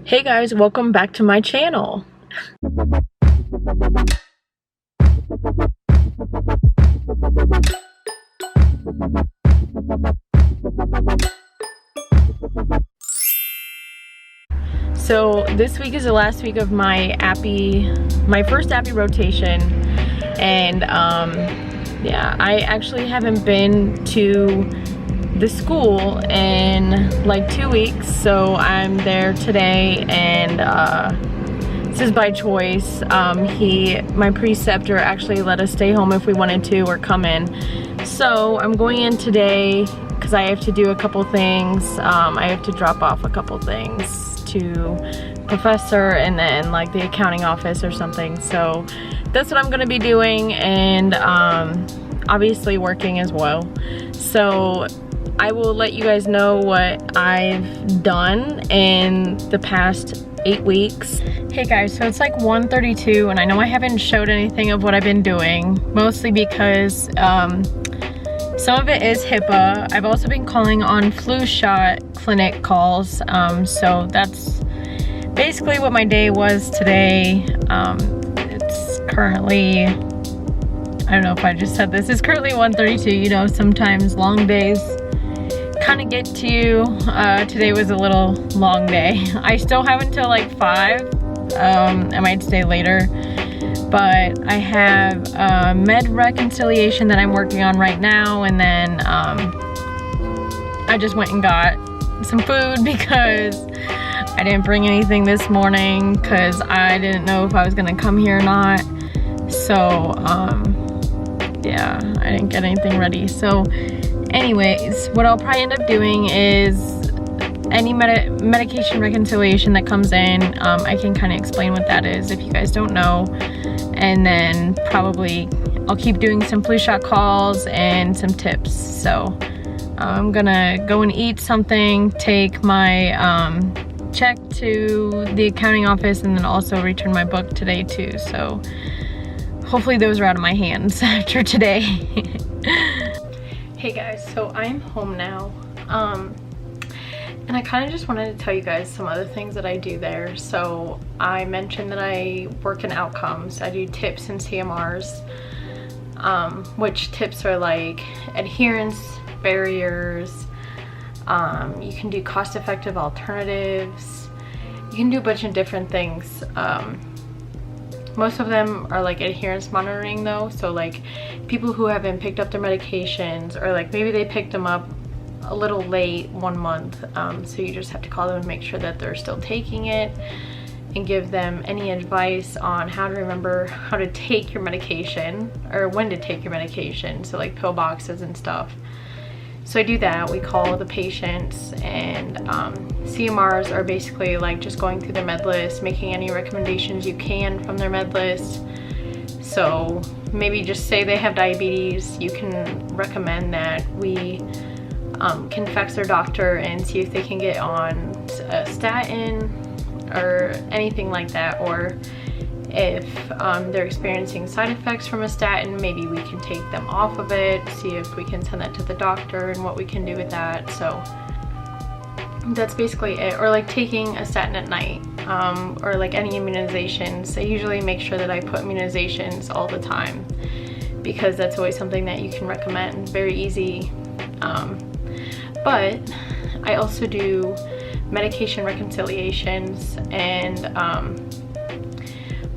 Hey guys, welcome back to my channel. So this week is the last week of my first APPE rotation, and yeah, I actually haven't been to the school in like 2 weeks, so I'm there today, and this is by choice. My preceptor actually let us stay home if we wanted to or come in. So I'm going in today because I have to do a couple things. I have to drop off a couple things to professor and then like the accounting office or something. So that's what I'm gonna be doing, and obviously working as well. So I will let you guys know what I've done in the past 8 weeks. Hey guys, so it's like 1:32 and I know I haven't showed anything of what I've been doing, mostly because some of it is HIPAA. I've also been calling on flu shot clinic calls, so that's basically what my day was today. It's currently, I don't know if I just said this, it's currently 1:32. You know, sometimes long days kind of get to you. Today was a little long day. I still have until like 5. I might stay later, but I have med reconciliation that I'm working on right now, and then I just went and got some food because I didn't bring anything this morning because I didn't know if I was gonna come here or not. So yeah, I didn't get anything ready. So anyways, what I'll probably end up doing is any medication reconciliation that comes in, I can kind of explain what that is if you guys don't know. And then probably I'll keep doing some flu shot calls and some tips. So I'm gonna go and eat something, take my check to the accounting office, and then also return my book today too. So hopefully those are out of my hands after today. Hey guys, so I'm home now, and I kind of just wanted to tell you guys some other things that I do there. So I mentioned that I work in outcomes. I do tips and CMRs, which tips are like adherence barriers. You can do cost-effective alternatives. You can do a bunch of different things. Most of them are like adherence monitoring though, so like people who haven't picked up their medications, or like maybe they picked them up a little late 1 month, so you just have to call them and make sure that they're still taking it and give them any advice on how to remember how to take your medication or when to take your medication, so like pill boxes and stuff. So I do that. We call the patients, and CMRs are basically like just going through their med list, making any recommendations you can from their med list. So maybe just say they have diabetes, you can recommend that we can fax their doctor and see if they can get on a statin or anything like that, or if they're experiencing side effects from a statin, maybe we can take them off of it, see if we can send that to the doctor and what we can do with that. So that's basically it. Or like taking a statin at night, or like any immunizations. I usually make sure that I put immunizations all the time because that's always something that you can recommend, very easy. But I also do medication reconciliations, and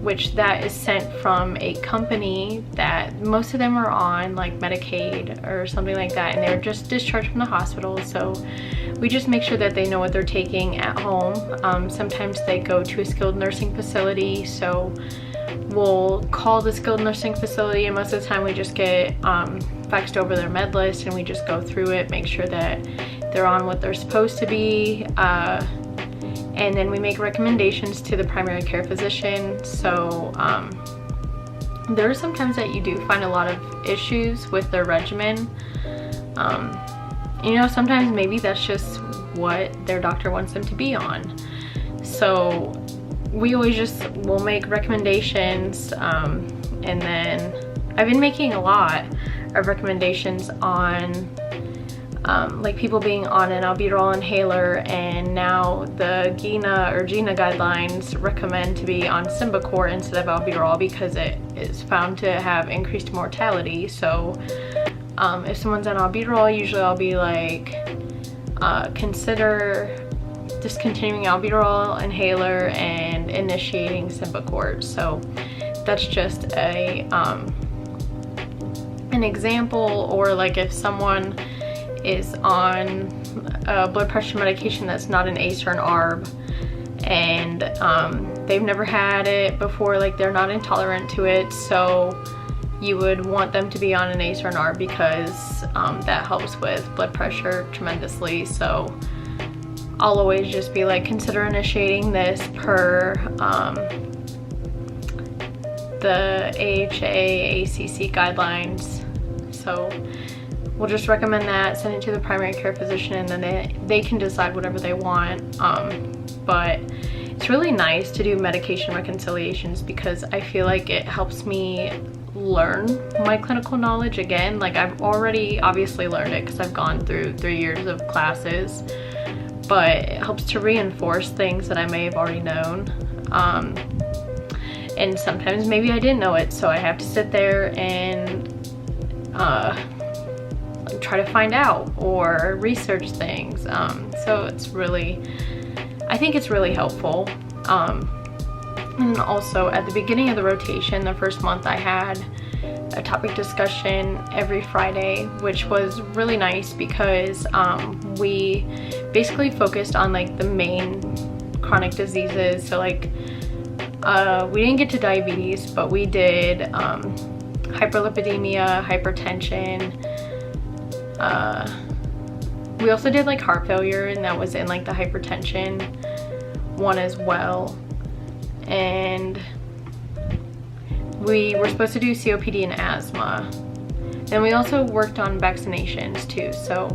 which that is sent from a company that most of them are on like Medicaid or something like that, and they're just discharged from the hospital. So we just make sure that they know what they're taking at home. Sometimes they go to a skilled nursing facility, so we'll call the skilled nursing facility, and most of the time we just get faxed over their med list, and we just go through it, make sure that they're on what they're supposed to be, and then we make recommendations to the primary care physician. So there are some times that you do find a lot of issues with their regimen. You know, sometimes maybe that's just what their doctor wants them to be on. So we always just will make recommendations, and then I've been making a lot of recommendations on like people being on an albuterol inhaler, and now the GINA guidelines recommend to be on Symbicort instead of albuterol because it is found to have increased mortality. So if someone's on albuterol, usually I'll be like, consider discontinuing albuterol inhaler and initiating Symbicort. So that's just a an example. Or like if someone is on blood pressure medication that's not an ACE or an ARB, and they've never had it before, like they're not intolerant to it, so you would want them to be on an ACE or an ARB because that helps with blood pressure tremendously. So I'll always just be like, consider initiating this per the AHA ACC guidelines. So we'll just recommend that, send it to the primary care physician, and then they can decide whatever they want. But it's really nice to do medication reconciliations because I feel like it helps me learn my clinical knowledge again. Like I've already obviously learned it because I've gone through 3 years of classes, but it helps to reinforce things that I may have already known. And sometimes maybe I didn't know it, so I have to sit there and try to find out or research things. So it's really, I think it's really helpful. And also at the beginning of the rotation, the first month, I had a topic discussion every Friday, which was really nice because we basically focused on like the main chronic diseases. So like we didn't get to diabetes, but we did hyperlipidemia, hypertension. We also did like heart failure, and that was in like the hypertension one as well. And we were supposed to do COPD and asthma. Then we also worked on vaccinations too. So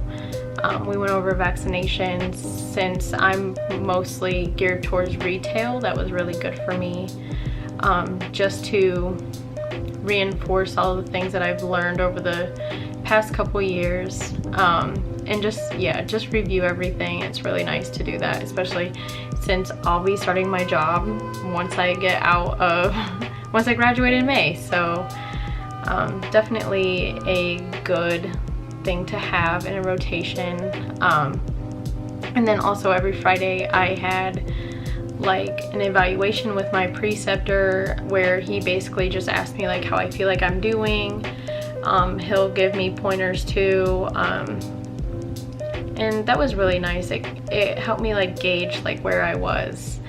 we went over vaccinations. Since I'm mostly geared towards retail, that was really good for me, just to reinforce all the things that I've learned over the past couple years, and just review everything. It's really nice to do that, especially since I'll be starting my job once I get out of once I graduate in May. So definitely a good thing to have in a rotation. And then also every Friday I had like an evaluation with my preceptor where he basically just asked me like how I feel like I'm doing. He'll give me pointers too, and that was really nice. It helped me like gauge like where I was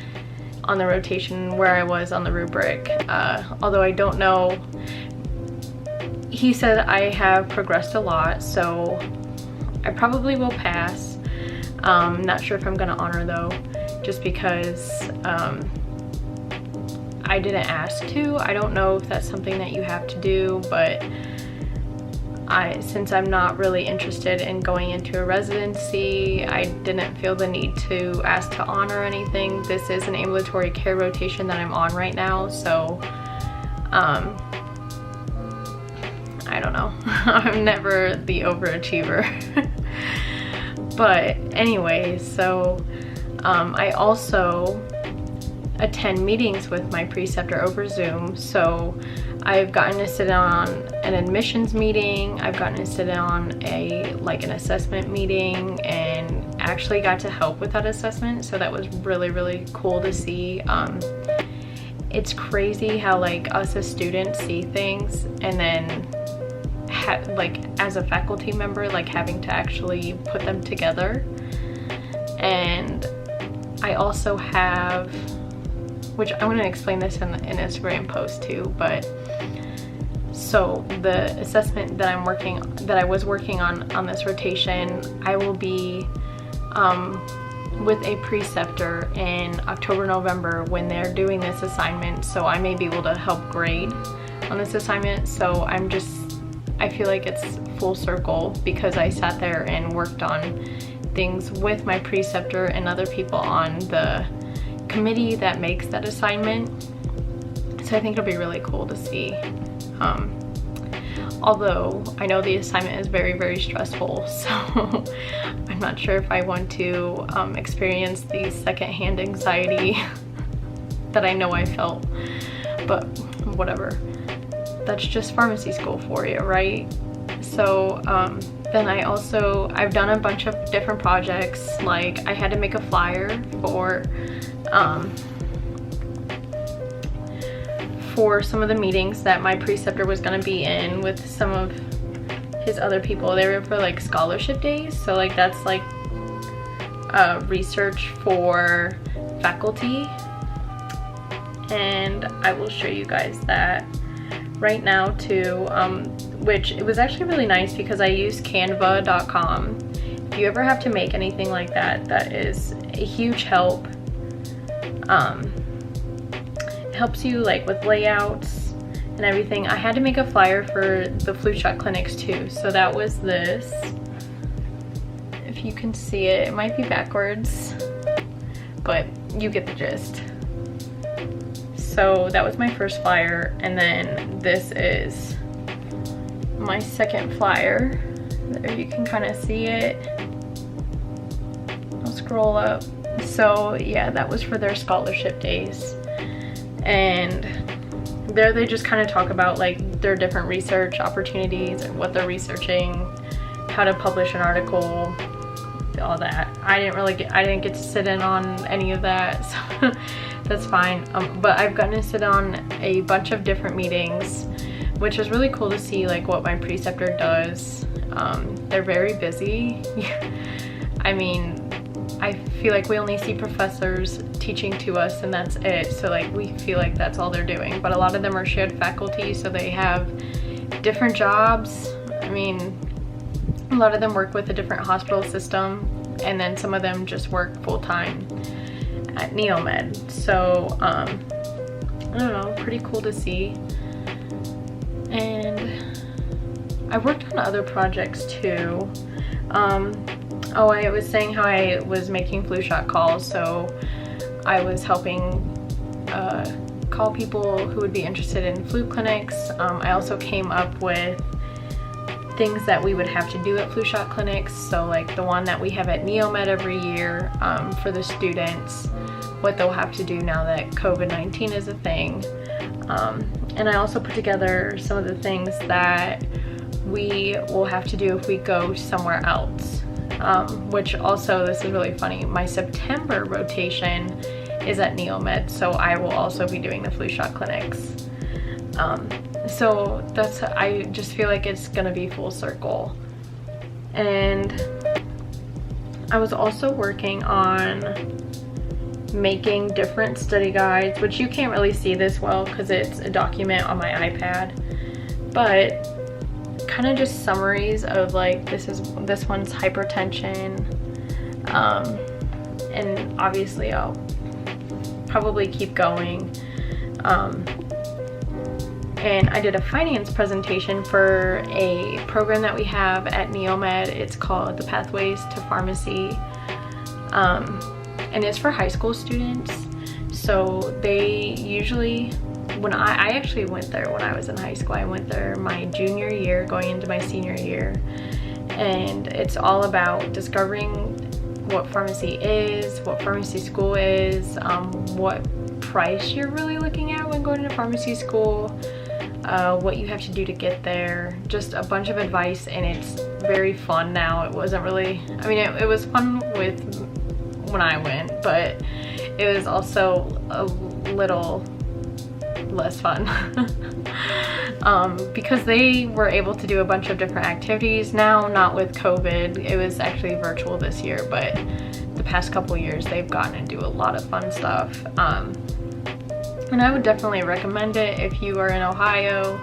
on the rotation, where I was on the rubric. Although I don't know, he said I have progressed a lot, so I probably will pass. Not sure if I'm gonna honor though, just because I didn't ask to. I don't know if that's something that you have to do, but since I'm not really interested in going into a residency, I didn't feel the need to ask to honor anything. This is an ambulatory care rotation that I'm on right now, so I don't know. I'm never the overachiever. But anyways, so I also attend meetings with my preceptor over Zoom. So I've gotten to sit on an admissions meeting, I've gotten to sit on an assessment meeting, and actually got to help with that assessment. So that was really, really cool to see. It's crazy how like us as students see things, and then as a faculty member, like having to actually put them together. And I also have, which I'm going to explain this in an Instagram post too, but so the assessment that I was working on this rotation, I will be with a preceptor in October, November when they're doing this assignment, so I may be able to help grade on this assignment. So I feel like it's full circle because I sat there and worked on things with my preceptor and other people on the committee that makes that assignment. So I think it'll be really cool to see. Although I know the assignment is very, very stressful, so I'm not sure if I want to experience the secondhand anxiety that I know I felt, but whatever. That's just pharmacy school for you, right? So then I've done a bunch of different projects. Like I had to make a flyer for some of the meetings that my preceptor was going to be in with some of his other people. They were for like scholarship days, so like that's like research for faculty, and I will show you guys that right now too, which it was actually really nice because I use canva.com. If you ever have to make anything like that, that is a huge help. It helps you like with layouts and everything. I had to make a flyer for the flu shot clinics too, so that was this. If you can see it, it might be backwards, but you get the gist. So that was my first flyer, and then this is my second flyer. There you can kind of see it. I'll scroll up. So yeah, that was for their scholarship days, and there they just kind of talk about like their different research opportunities and what they're researching, how to publish an article, all that. I didn't get to sit in on any of that, so that's fine. But I've gotten to sit on a bunch of different meetings, which is really cool to see like what my preceptor does. They're very busy. I mean, I feel like we only see professors teaching to us and that's it. So like we feel like that's all they're doing. But a lot of them are shared faculty, so they have different jobs. I mean, a lot of them work with a different hospital system, and then some of them just work full-time at Neomed. So I don't know, pretty cool to see. And I worked on other projects too. Oh, I was saying how I was making flu shot calls, so I was helping call people who would be interested in flu clinics. I also came up with things that we would have to do at flu shot clinics, so like the one that we have at Neomed every year for the students, what they'll have to do now that COVID-19 is a thing. And I also put together some of the things that we will have to do if we go somewhere else, which also, this is really funny, my September rotation is at Neomed, so I will also be doing the flu shot clinics. So that's, I just feel like it's gonna be full circle. And I was also working on making different study guides, which you can't really see this well because it's a document on my iPad, but kind of just summaries of like, this one's hypertension, and obviously I'll probably keep going. And I did a finance presentation for a program that we have at Neomed. It's called the Pathways to Pharmacy, and it's for high school students. So they usually, when I actually went there when I was in high school. I went there my junior year going into my senior year, and it's all about discovering what pharmacy is, what pharmacy school is, what price you're really looking at when going to pharmacy school, what you have to do to get there, just a bunch of advice. And it's very fun now. It wasn't really, I mean, it was fun with when I went, but it was also a little less fun because they were able to do a bunch of different activities now, not with COVID. It was actually virtual this year, but the past couple years they've gotten to do a lot of fun stuff. And I would definitely recommend it if you are in Ohio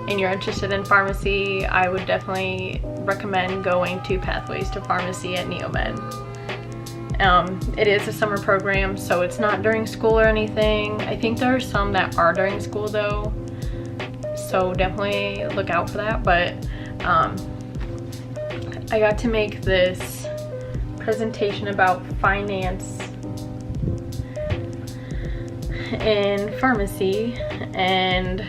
and you're interested in pharmacy. I would definitely recommend going to Pathways to Pharmacy at Neomed. It is a summer program, so it's not during school or anything. I think there are some that are during school though, so definitely look out for that. But I got to make this presentation about finance in pharmacy and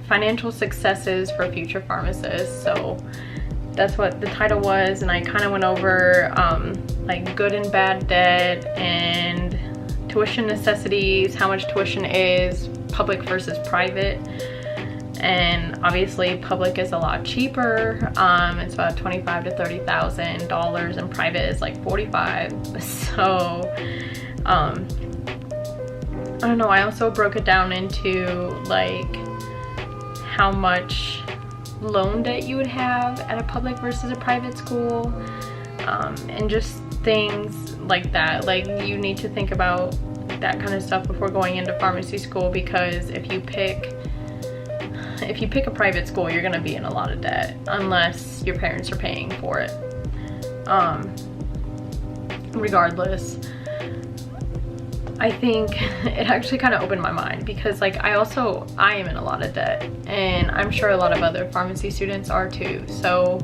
financial successes for future pharmacists. So that's what the title was, and I kind of went over like good and bad debt and tuition necessities, how much tuition is, public versus private. And obviously public is a lot cheaper. It's about $25,000 to $30,000, and private is like $45,000. So I don't know, I also broke it down into like how much loan debt you would have at a public versus a private school, and just things like that. Like, you need to think about that kind of stuff before going into pharmacy school, because if you pick a private school, you're gonna be in a lot of debt unless your parents are paying for it. Regardless, I think it actually kind of opened my mind, because like I am in a lot of debt, and I'm sure a lot of other pharmacy students are too. So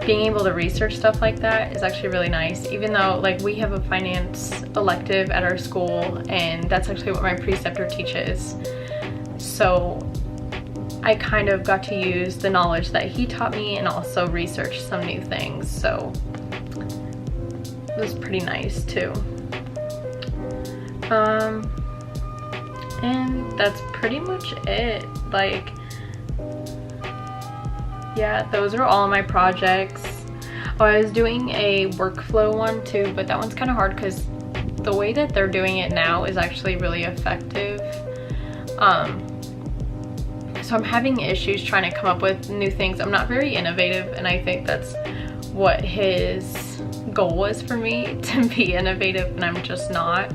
being able to research stuff like that is actually really nice, even though like we have a finance elective at our school, and that's actually what my preceptor teaches. So I kind of got to use the knowledge that he taught me and also research some new things. So it was pretty nice too. And that's pretty much it. Like, yeah, those are all my projects. Oh, I was doing a workflow one too, but that one's kind of hard because the way that they're doing it now is actually really effective. So I'm having issues trying to come up with new things. I'm not very innovative, and I think that's what his goal was for me, to be innovative, and I'm just not.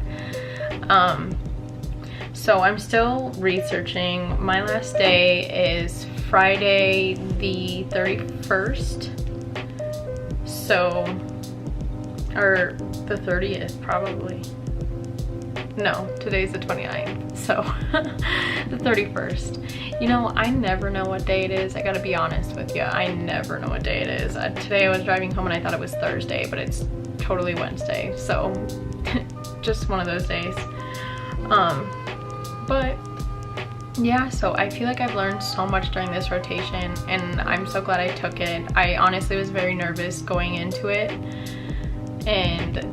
So I'm still researching. My last day is Friday the 31st. So, or the 30th probably. No, today's the 29th, so the 31st. You know, I never know what day it is. I gotta be honest with you. I never know what day it is. Today I was driving home and I thought it was Thursday, but it's totally Wednesday. So just one of those days. But yeah, so I feel like I've learned so much during this rotation, and I'm so glad I took it. I honestly was very nervous going into it, and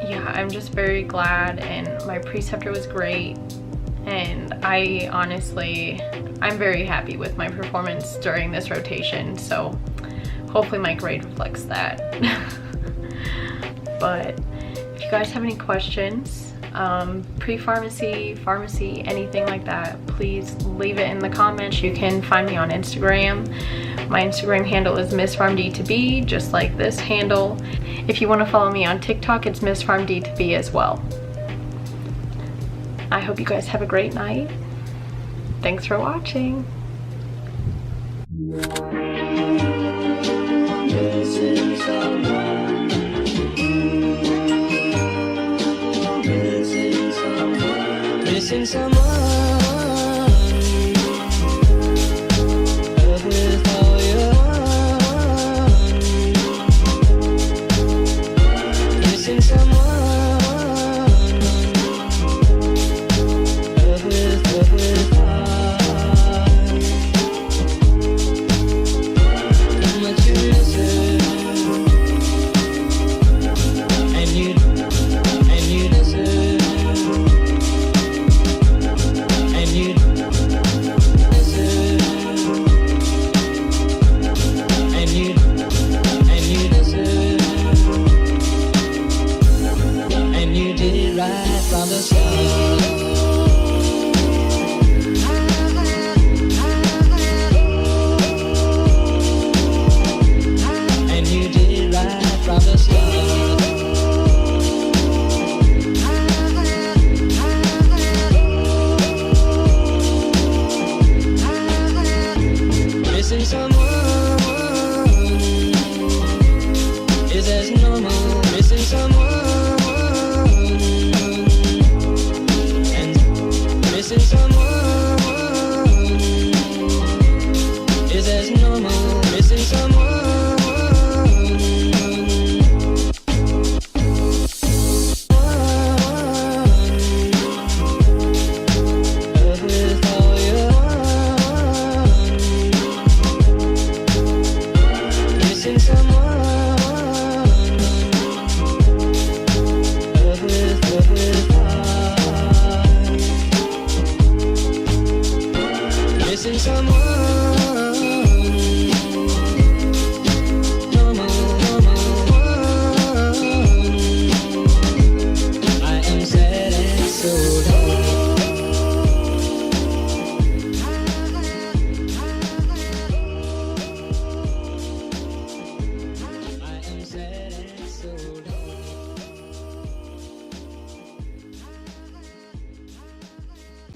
yeah, I'm just very glad, and my preceptor was great, and I'm very happy with my performance during this rotation, so hopefully my grade reflects that. But if you guys have any questions, pre-pharmacy, pharmacy, anything like that, please leave it in the comments. You can find me on Instagram. My Instagram handle is MissPharmD2B, just like this handle. If you want to follow me on TikTok, it's MissPharmD2B as well. I hope you guys have a great night. Thanks for watching. Missing someone.